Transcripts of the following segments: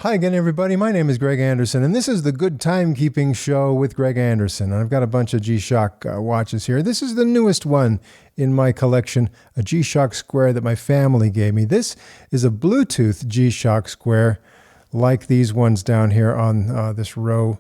Hi again, everybody. My name is Greg Anderson, and this is the Good Timekeeping Show with Greg Anderson. And I've got a bunch of G-Shock watches here. This is the newest one in my collection, a G-Shock Square that my family gave me. This is a Bluetooth G-Shock Square, like these ones down here on this row.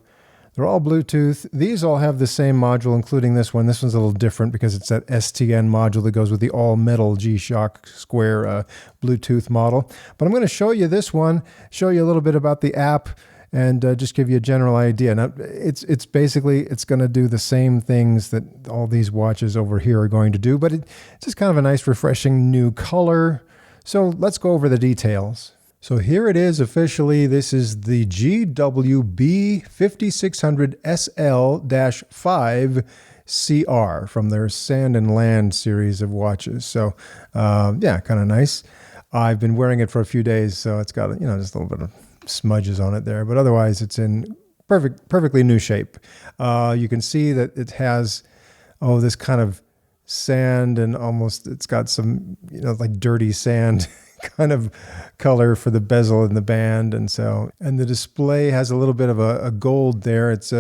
They're all Bluetooth. These all have the same module, including this one. This one's a little different because it's that STN module that goes with the all-metal G-Shock Square Bluetooth model. But I'm going to show you this one, show you a little bit about the app, and just give you a general idea. Now, it's basically, it's going to do the same things that all these watches over here are going to do, but it's just kind of a nice, refreshing new color. So let's go over the details. So here it is officially. This is the GW-B5600SL-5 CR from their Sand and Land series of watches. So yeah, kind of nice. I've been wearing it for a few days, so it's got, you know, just a little bit of smudges on it there, but otherwise it's in perfectly new shape. You can see that it has, this kind of sand, and almost, it's got some, you know, like dirty sand kind of color for the bezel and the band. And the display has a little bit of a gold there. It's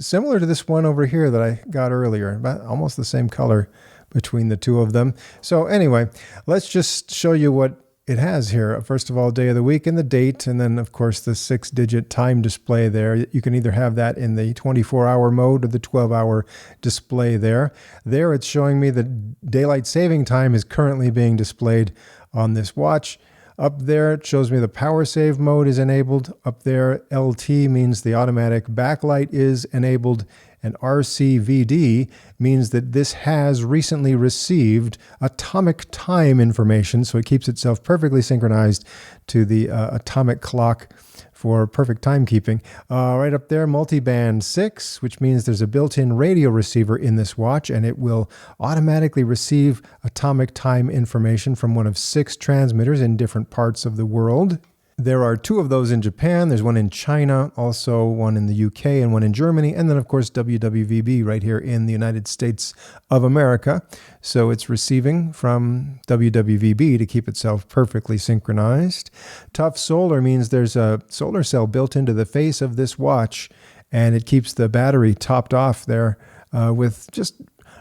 similar to this one over here that I got earlier, about almost the same color between the two of them. So anyway, let's just show you what it has here. First of all, day of the week and the date, and then of course the 6-digit time display there. You can either have that in the 24-hour mode or the 12-hour display there. There it's showing me that daylight saving time is currently being displayed on this watch. Up there it shows me the power save mode is enabled. Up there LT means the automatic backlight is enabled, and RCVD means that this has recently received atomic time information, so it keeps itself perfectly synchronized to the atomic clock for perfect timekeeping. Right up there, multiband 6, which means there's a built-in radio receiver in this watch, and it will automatically receive atomic time information from one of 6 transmitters in different parts of the world. There are 2 of those in Japan. There's one in China, also one in the UK, and one in Germany, and then of course WW-B right here in the United States of America. So it's receiving from WW-B to keep itself perfectly synchronized. Tough solar means there's a solar cell built into the face of this watch, and it keeps the battery topped off there with just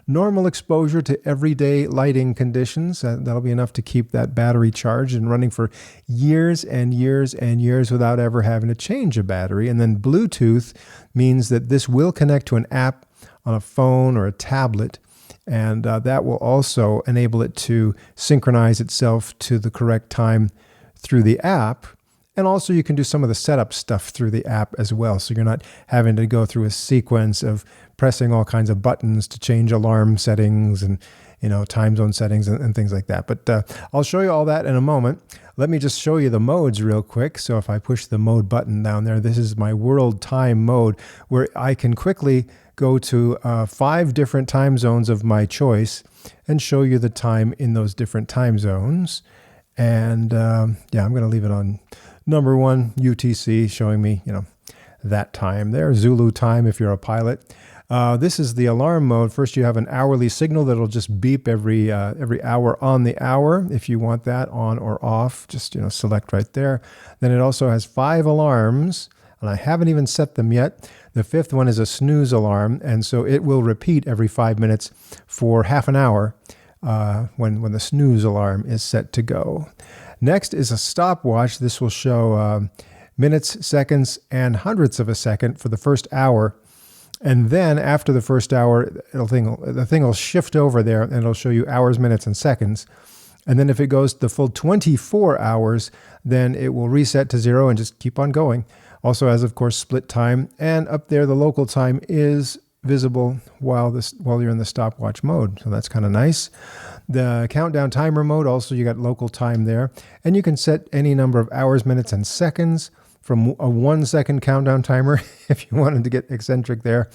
normal exposure to everyday lighting conditions. That'll be enough to keep that battery charged and running for years and years and years without ever having to change a battery. And then Bluetooth means that this will connect to an app on a phone or a tablet, and that will also enable it to synchronize itself to the correct time through the app. And also you can do some of the setup stuff through the app as well. So you're not having to go through a sequence of pressing all kinds of buttons to change alarm settings and, you know, time zone settings and things like that. But I'll show you all that in a moment. Let me just show you the modes real quick. So if I push the mode button down there, this is my world time mode, where I can quickly go to 5 different time zones of my choice and show you the time in those different time zones. And yeah, I'm going to leave it on number 1, UTC, showing me, you know, that time there. Zulu time if you're a pilot. This is the alarm mode. First, you have an hourly signal that'll just beep every hour on the hour. If you want that on or off, just, you know, select right there. Then it also has 5 alarms, and I haven't even set them yet. The 5th one is a snooze alarm, and so it will repeat every 5 minutes for half an hour when the snooze alarm is set to go. Next is a stopwatch. This will show minutes, seconds, and hundredths of a second for the first hour. And then after the first hour, the thing will shift over there, and it'll show you hours, minutes, and seconds. And then if it goes the full 24 hours, then it will reset to 0 and just keep on going. Also has, of course, split time. And up there, the local time is visible while you're in the stopwatch mode. So that's kind of nice. The countdown timer mode, also you got local time there. And you can set any number of hours, minutes, and seconds from a 1-second countdown timer if you wanted to get eccentric there.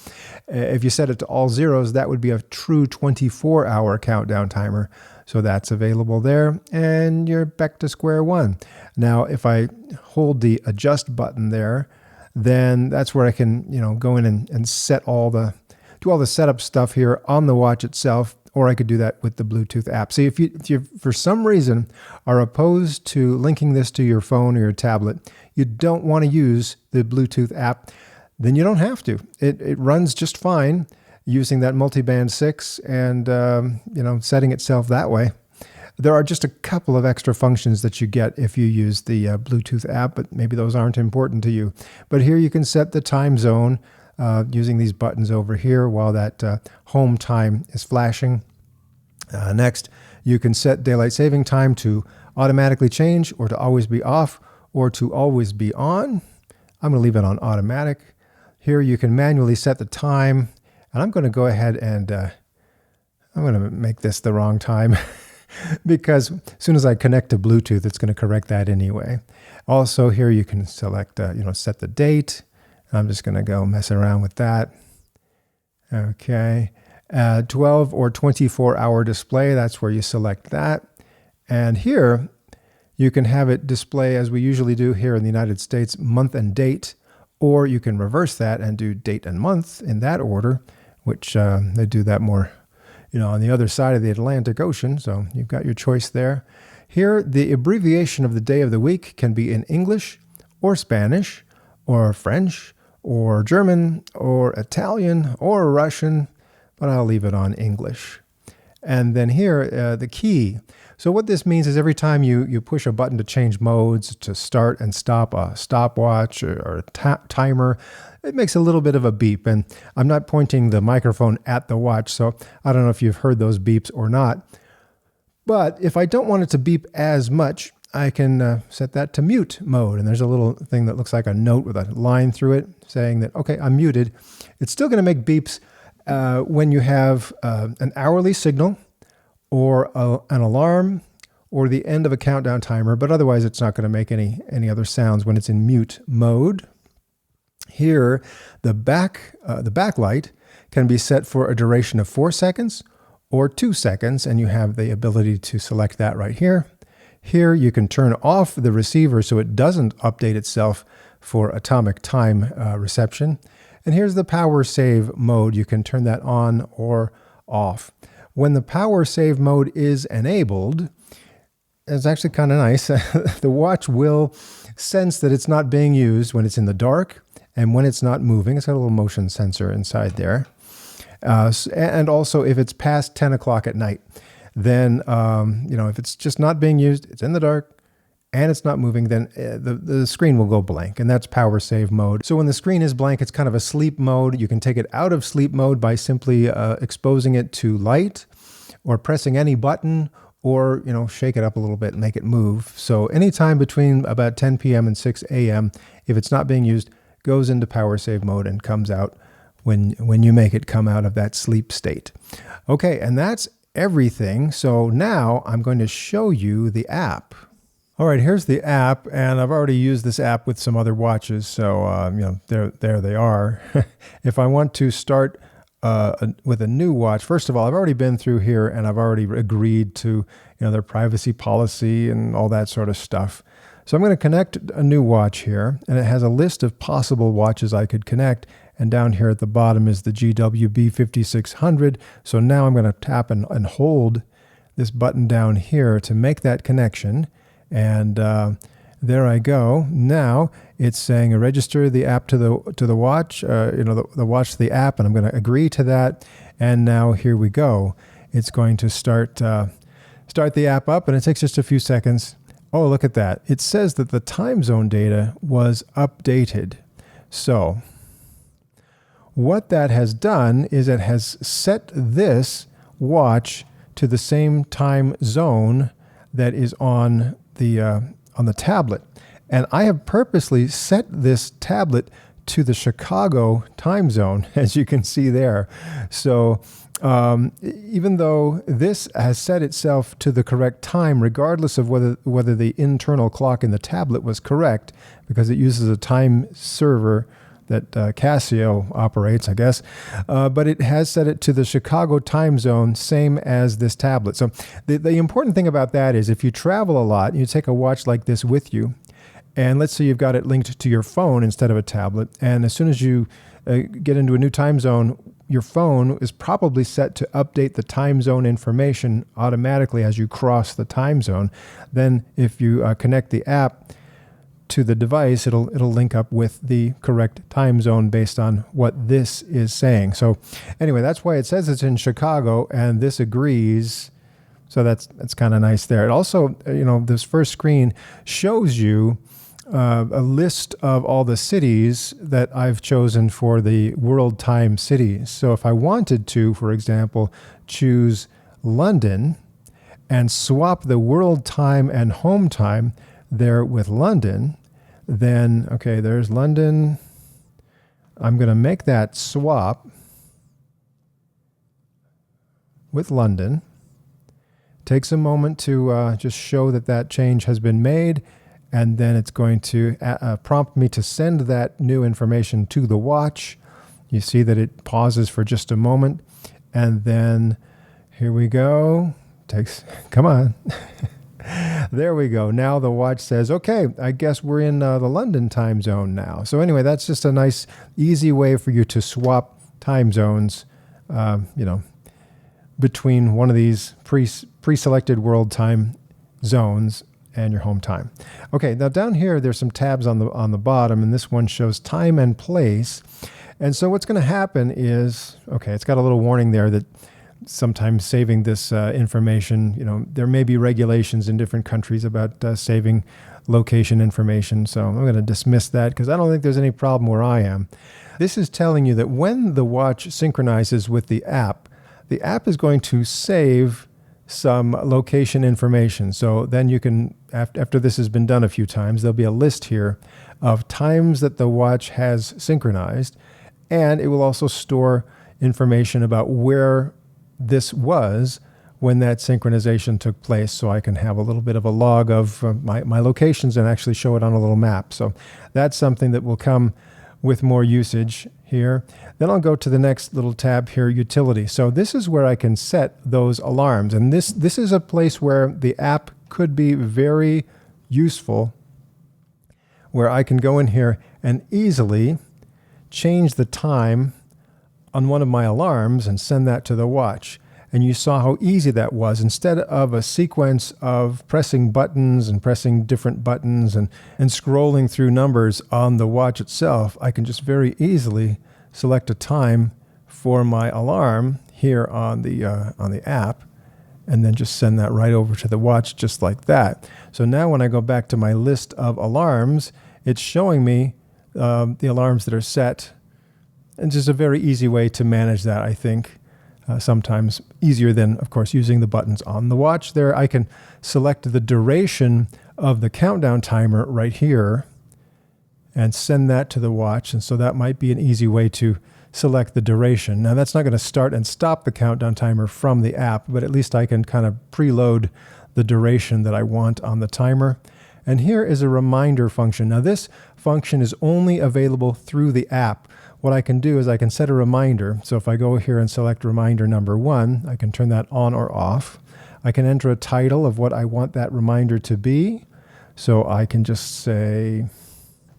If you set it to all zeros, that would be a true 24-hour countdown timer. So that's available there, and you're back to square one. Now, if I hold the adjust button there, then that's where I can, you know, go in and set do all the setup stuff here on the watch itself. or I could do that with the Bluetooth app. See, if you for some reason are opposed to linking this to your phone or your tablet, you don't want to use the Bluetooth app, then you don't have to. It runs just fine using that multiband 6 and setting itself that way. There are just a couple of extra functions that you get if you use the Bluetooth app, but maybe those aren't important to you. But here you can set the time zone using these buttons over here while that home time is flashing. Next, you can set daylight saving time to automatically change or to always be off or to always be on. I'm going to leave it on automatic. Here you can manually set the time, and I'm going to go ahead and I'm going to make this the wrong time because as soon as I connect to Bluetooth, it's going to correct that anyway. Also here you can select, set the date. I'm just going to go messing around with that. Okay. 12 or 24-hour display, that's where you select that. And here you can have it display, as we usually do here in the United States, month and date, or you can reverse that and do date and month in that order, which they do that more, on the other side of the Atlantic Ocean. So you've got your choice there. Here, the abbreviation of the day of the week can be in English or Spanish or French or German or Italian or Russian, but I'll leave it on English. And then here, the key. So what this means is every time you push a button to change modes, to start and stop a stopwatch or a timer, it makes a little bit of a beep. And I'm not pointing the microphone at the watch, so I don't know if you've heard those beeps or not. But if I don't want it to beep as much, I can set that to mute mode. And there's a little thing that looks like a note with a line through it saying that, okay, I'm muted. It's still going to make beeps when you have an hourly signal or an alarm or the end of a countdown timer, but otherwise it's not going to make any other sounds when it's in mute mode. Here, the backlight can be set for a duration of 4 seconds or 2 seconds, and you have the ability to select that right here. Here you can turn off the receiver so it doesn't update itself for atomic time reception. And here's the power save mode. You can turn that on or off. When the power save mode is enabled, it's actually kind of nice. The watch will sense that it's not being used when it's in the dark and when it's not moving. It's got a little motion sensor inside there. And also if it's past 10 o'clock at night, then, if it's just not being used, it's in the dark, and it's not moving, then the screen will go blank, and that's power save mode. So when the screen is blank, it's kind of a sleep mode. You can take it out of sleep mode by simply exposing it to light or pressing any button or, shake it up a little bit and make it move. So anytime between about 10 p.m. and 6 a.m., if it's not being used, goes into power save mode and comes out when you make it come out of that sleep state. Okay, and that's everything. So now I'm going to show you the app. All right, here's the app, and I've already used this app with some other watches, so there they are. If I want to start with a new watch, first of all, I've already been through here, and I've already agreed to their privacy policy and all that sort of stuff. So I'm going to connect a new watch here, and it has a list of possible watches I could connect. And down here at the bottom is the GW-B5600. So now I'm going to tap and hold this button down here to make that connection. And there I go. Now it's saying register the app to the watch, the watch to the app, and I'm going to agree to that. And now here we go. It's going to start the app up, and it takes just a few seconds. Oh, look at that. It says that the time zone data was updated. So what that has done is it has set this watch to the same time zone that is on the tablet. And I have purposely set this tablet to the Chicago time zone, as you can see there. So even though this has set itself to the correct time, regardless of whether the internal clock in the tablet was correct, because it uses a time server that Casio operates, I guess, but it has set it to the Chicago time zone, same as this tablet. So the important thing about that is if you travel a lot, you take a watch like this with you, and let's say you've got it linked to your phone instead of a tablet, and as soon as you get into a new time zone, your phone is probably set to update the time zone information automatically as you cross the time zone. Then if you connect the app to the device, it'll link up with the correct time zone based on what this is saying. So anyway, that's why it says it's in Chicago, and this agrees. So that's kind of nice there. It also, this first screen shows you a list of all the cities that I've chosen for the world time cities. So if I wanted to, for example, choose London and swap the world time and home time there with London, then, okay, there's London. I'm going to make that swap with London. Takes a moment to just show that change has been made, and then it's going to prompt me to send that new information to the watch. You see that it pauses for just a moment, and then here we go. Come on. There we go. Now the watch says, okay, I guess we're in the London time zone now. So anyway, that's just a nice, easy way for you to swap time zones, between one of these pre-selected world time zones and your home time. Okay, now down here, there's some tabs on the bottom, and this one shows time and place. And so what's going to happen is, okay, it's got a little warning there that sometimes saving this information, there may be regulations in different countries about saving location information. So I'm going to dismiss that because I don't think there's any problem where I am. This is telling you that when the watch synchronizes with the app is going to save some location information. So then you can, after this has been done a few times, there'll be a list here of times that the watch has synchronized, and it will also store information about where this was when that synchronization took place, so I can have a little bit of a log of my locations and actually show it on a little map. So that's something that will come with more usage here. Then I'll go to the next little tab here, utility. So this is where I can set those alarms. And this is a place where the app could be very useful, where I can go in here and easily change the time on one of my alarms and send that to the watch. And you saw how easy that was. Instead of a sequence of pressing buttons and pressing different buttons and scrolling through numbers on the watch itself, I can just very easily select a time for my alarm here on the app, and then just send that right over to the watch just like that. So now when I go back to my list of alarms, it's showing me the alarms that are set. And just a very easy way to manage that, I think. Sometimes easier than, of course, using the buttons on the watch. There, I can select the duration of the countdown timer right here and send that to the watch. And so that might be an easy way to select the duration. Now, that's not going to start and stop the countdown timer from the app, but at least I can kind of preload the duration that I want on the timer. And here is a reminder function. Now, this function is only available through the app. What I can do is I can set a reminder. So if I go here and select reminder number 1, I can turn that on or off. I can enter a title of what I want that reminder to be. So I can just say,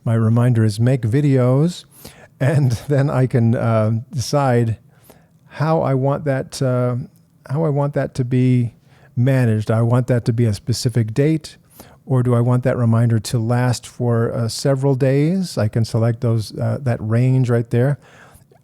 my reminder is make videos. And then I can decide how I want that to be managed. I want that to be a specific date, or do I want that reminder to last for several days? I can select those that range right there.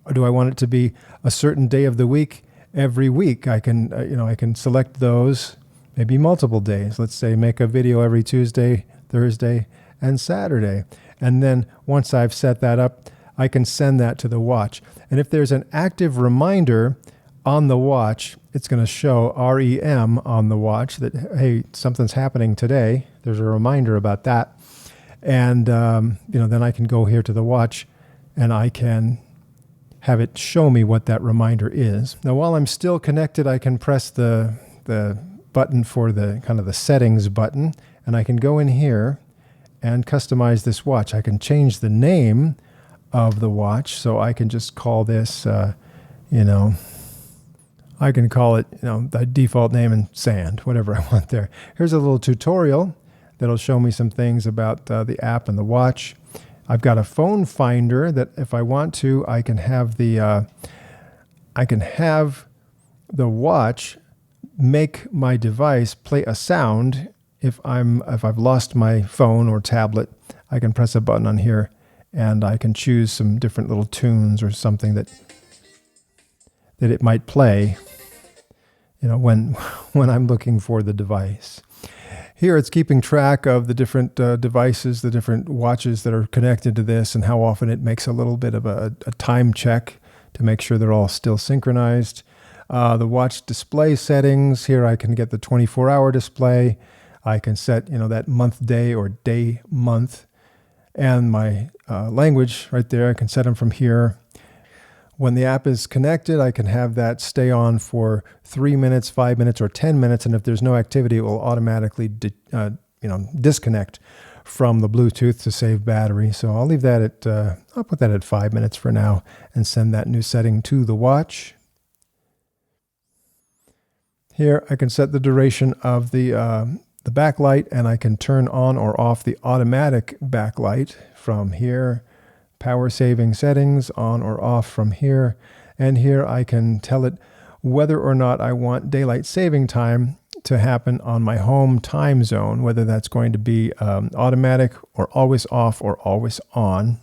Or do I want it to be a certain day of the week every week? I can I can select those, maybe multiple days. Let's say make a video every Tuesday, Thursday, and Saturday. And then once I've set that up, I can send that to the watch. And if there's an active reminder on the watch, it's going to show REM on the watch that, hey, something's happening today. There's a reminder about that. And, then I can go here to the watch and I can have it show me what that reminder is. Now, while I'm still connected, I can press the button for the kind of the settings button, and I can go in here and customize this watch. I can change the name of the watch. So I can just call this, I can call it, the default name and sand, whatever I want there. Here's a little tutorial that'll show me some things about the app and the watch. I've got a phone finder that if I want to, I can have the I can have the watch make my device play a sound. If I've lost my phone or tablet, I can press a button on here and I can choose some different little tunes or something that it might play, when I'm looking for the device. Here it's keeping track of the different devices, the different watches that are connected to this, and how often it makes a little bit of a time check to make sure they're all still synchronized. The watch display settings, here I can get the 24-hour display. I can set, that month, day, or day, month. And my language right there, I can set them from here. When the app is connected, I can have that stay on for 3 minutes, 5 minutes, or 10 minutes. And if there's no activity, it will automatically disconnect from the Bluetooth to save battery. So I'll leave that at, I'll put that at 5 minutes for now and send that new setting to the watch. Here I can set the duration of the backlight, and I can turn on or off the automatic backlight from here. Power saving settings, on or off from here. And here I can tell it whether or not I want daylight saving time to happen on my home time zone, whether that's going to be automatic or always off or always on,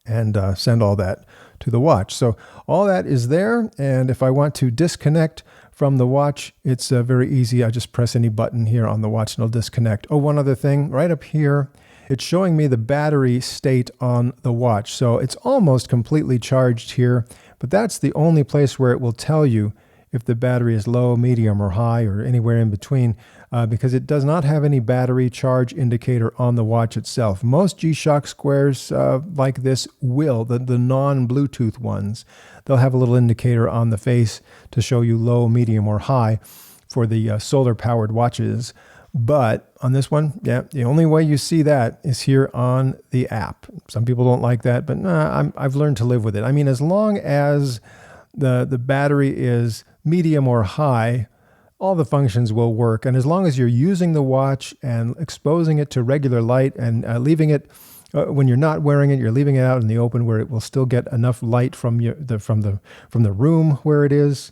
and send all that to the watch. So all that is there, and if I want to disconnect from the watch, it's very easy. I just press any button here on the watch and it'll disconnect. Oh, one other thing, right up here, it's showing me the battery state on the watch. So it's almost completely charged here, but that's the only place where it will tell you if the battery is low, medium, or high, or anywhere in between, because it does not have any battery charge indicator on the watch itself. Most G-Shock squares like this will, the non-Bluetooth ones, they'll have a little indicator on the face to show you low, medium, or high for the solar-powered watches. But on this one, yeah, the only way you see that is here on the app. Some people don't like that, but I've learned to live with it. I mean, as long as the battery is medium or high, all the functions will work. And as long as you're using the watch and exposing it to regular light and leaving it, when you're not wearing it, you're leaving it out in the open where it will still get enough light from the room where it is,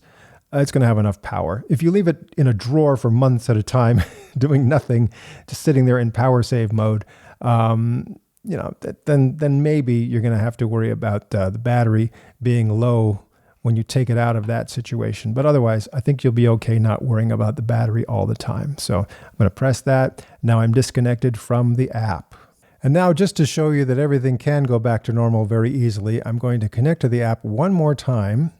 it's going to have enough power. If you leave it in a drawer for months at a time, doing nothing, just sitting there in power save mode, then maybe you're going to have to worry about the battery being low when you take it out of that situation. But otherwise, I think you'll be okay not worrying about the battery all the time. So I'm going to press that. Now I'm disconnected from the app. And now, just to show you that everything can go back to normal very easily, I'm going to connect to the app one more time.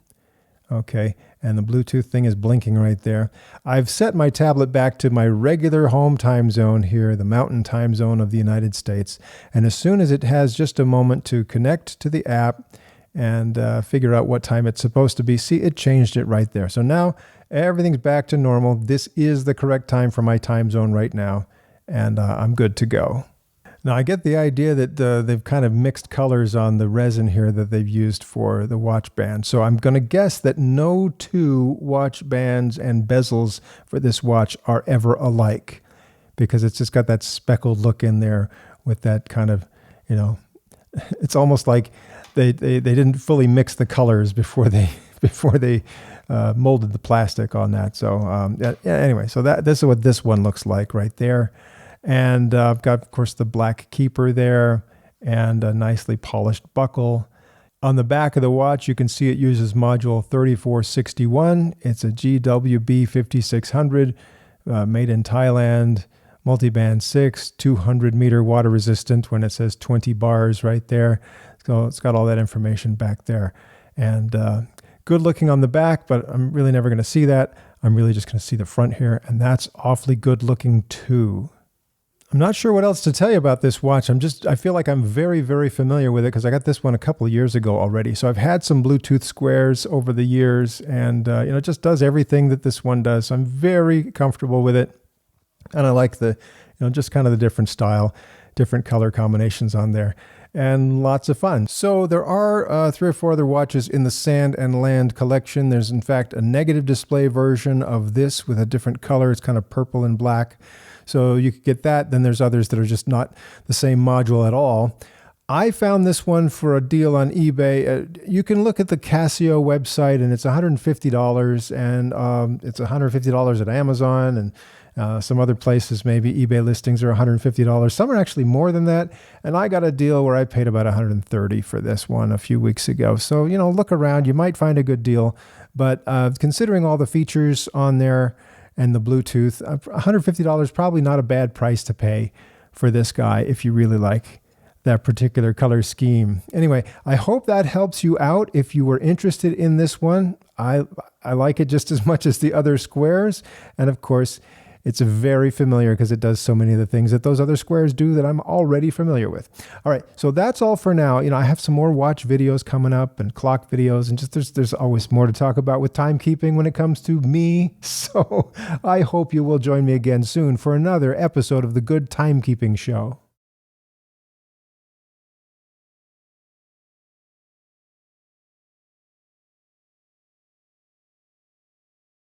Okay, and the Bluetooth thing is blinking right there. I've set my tablet back to my regular home time zone here, the mountain time zone of the United States. And as soon as it has just a moment to connect to the app and figure out what time it's supposed to be, see, it changed it right there. So now everything's back to normal. This is the correct time for my time zone right now, and I'm good to go. Now, I get the idea that they've kind of mixed colors on the resin here that they've used for the watch band. So I'm going to guess that no two watch bands and bezels for this watch are ever alike, because it's just got that speckled look in there with that kind of, it's almost like they didn't fully mix the colors before they molded the plastic on that. So anyway, so this is what this one looks like right there. And I've got, of course, the black keeper there and a nicely polished buckle. On the back of the watch, you can see it uses module 3461. It's a GW-B5600 made in Thailand, multiband 6, 200 meter water resistant when it says 20 bars right there. So it's got all that information back there. And good looking on the back, but I'm really never going to see that. I'm really just going to see the front here, and that's awfully good looking too. I'm not sure what else to tell you about this watch. I feel like I'm very, very familiar with it because I got this one a couple of years ago already. So I've had some Bluetooth squares over the years, and it just does everything that this one does. So I'm very comfortable with it. And I like the, just kind of the different style, different color combinations on there, and lots of fun. So there are 3 or 4 other watches in the Sand and Land collection. There's in fact a negative display version of this with a different color. It's kind of purple and black. So you could get that. Then there's others that are just not the same module at all. I found this one for a deal on eBay. You can look at the Casio website, and it's $150, and it's $150 at Amazon, and some other places, maybe eBay listings are $150. Some are actually more than that. And I got a deal where I paid about $130 for this one a few weeks ago. So, look around. You might find a good deal. But considering all the features on there and the Bluetooth, $150 probably not a bad price to pay for this guy if you really like that particular color scheme. Anyway, I hope that helps you out if you were interested in this one. I like it just as much as the other squares. And of course, it's very familiar because it does so many of the things that those other squares do that I'm already familiar with. All right, so that's all for now. I have some more watch videos coming up and clock videos, and just there's always more to talk about with timekeeping when it comes to me. So I hope you will join me again soon for another episode of the Good Timekeeping Show.